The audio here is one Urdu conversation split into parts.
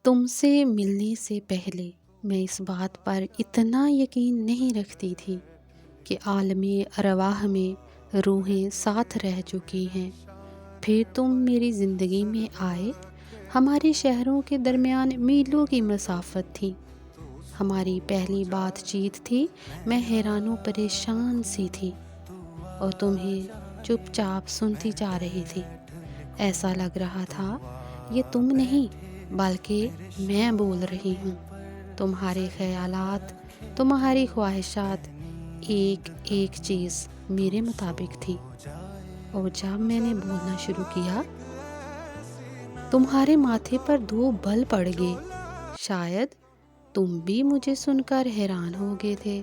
تم سے ملنے سے پہلے میں اس بات پر اتنا یقین نہیں رکھتی تھی کہ عالم ارواح میں روحیں ساتھ رہ چکی ہیں۔ پھر تم میری زندگی میں آئے۔ ہمارے شہروں کے درمیان میلوں کی مسافت تھی۔ ہماری پہلی بات چیت تھی۔ میں حیران و پریشان سی تھی اور تمہیں چپ چاپ سنتی جا رہی تھی۔ ایسا لگ رہا تھا یہ تم نہیں بلکہ میں بول رہی ہوں۔ تمہارے خیالات، تمہاری خواہشات، ایک ایک چیز میرے مطابق تھی۔ اور جب میں نے بولنا شروع کیا، تمہارے ماتھے پر 2 بل پڑ گئے۔ شاید تم بھی مجھے سن کر حیران ہو گئے تھے۔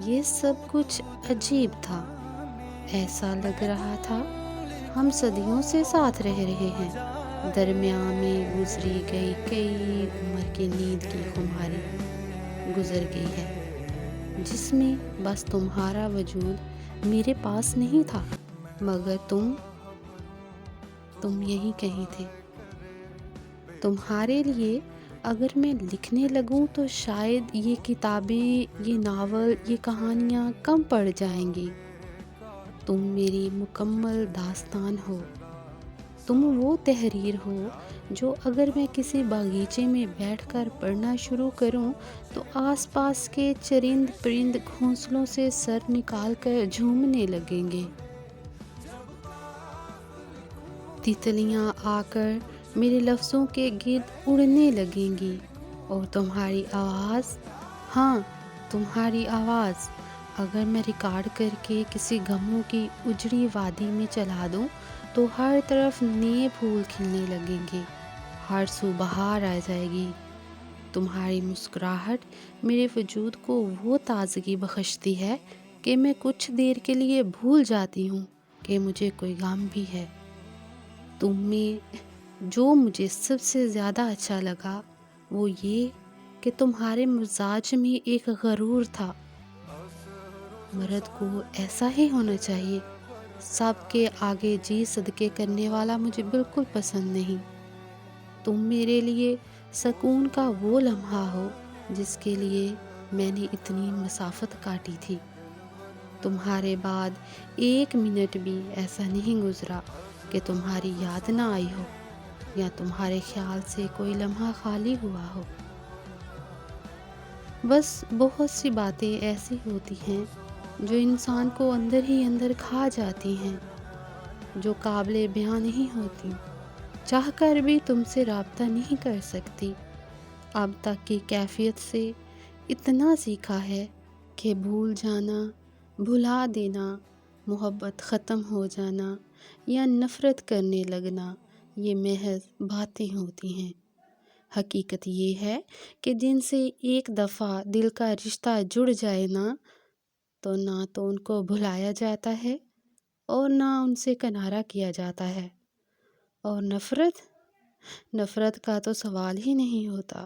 یہ سب کچھ عجیب تھا۔ ایسا لگ رہا تھا ہم صدیوں سے ساتھ رہ رہے ہیں۔ درمیان میں گزری گئی کئی عمر کی نیند کی خماری گزر گئی ہے، جس میں بس تمہارا وجود میرے پاس نہیں تھا، مگر تم یہیں کہیں تھے۔ تمہارے لیے اگر میں لکھنے لگوں تو شاید یہ کتابیں، یہ ناول، یہ کہانیاں کم پڑ جائیں گی۔ تم میری مکمل داستان ہو۔ تم وہ تحریر ہو جو اگر میں کسی باغیچے میں بیٹھ کر پڑھنا شروع کروں تو آس پاس کے چرند پرند گھونسلوں سے سر نکال کر جھومنے لگیں گے۔ تتلیاں آ کر میرے لفظوں کے گرد اڑنے لگیں گی اور تمہاری آواز، ہاں تمہاری آواز، اگر میں ریکارڈ کر کے کسی غموں کی اجڑی وادی میں چلا دوں تو ہر طرف نئے پھول کھلنے لگیں گے، ہر سو بہار آ جائے گی۔ تمہاری مسکراہٹ میرے وجود کو وہ تازگی بخشتی ہے کہ میں کچھ دیر کے لیے بھول جاتی ہوں کہ مجھے کوئی غم بھی ہے۔ تم میں جو مجھے سب سے زیادہ اچھا لگا وہ یہ کہ تمہارے مزاج میں ایک غرور تھا۔ مرد کو ایسا ہی ہونا چاہیے۔ سب کے آگے جی صدقے کرنے والا مجھے بالکل پسند نہیں۔ تم میرے لیے سکون کا وہ لمحہ ہو جس کے لیے میں نے اتنی مسافت کاٹی تھی۔ تمہارے بعد 1 منٹ بھی ایسا نہیں گزرا کہ تمہاری یاد نہ آئی ہو یا تمہارے خیال سے کوئی لمحہ خالی ہوا ہو۔ بس بہت سی باتیں ایسی ہوتی ہیں جو انسان کو اندر ہی اندر کھا جاتی ہیں، جو قابل بیان نہیں ہوتی، چاہ کر بھی تم سے رابطہ نہیں کر سکتی۔ اب تک کی کیفیت سے اتنا سیکھا ہے کہ بھول جانا، بھلا دینا، محبت ختم ہو جانا یا نفرت کرنے لگنا یہ محض باتیں ہوتی ہیں۔ حقیقت یہ ہے کہ جن سے ایک دفعہ دل کا رشتہ جڑ جائے نہ تو ان کو بھلایا جاتا ہے اور نہ ان سے کنارہ کیا جاتا ہے۔ اور نفرت کا تو سوال ہی نہیں ہوتا۔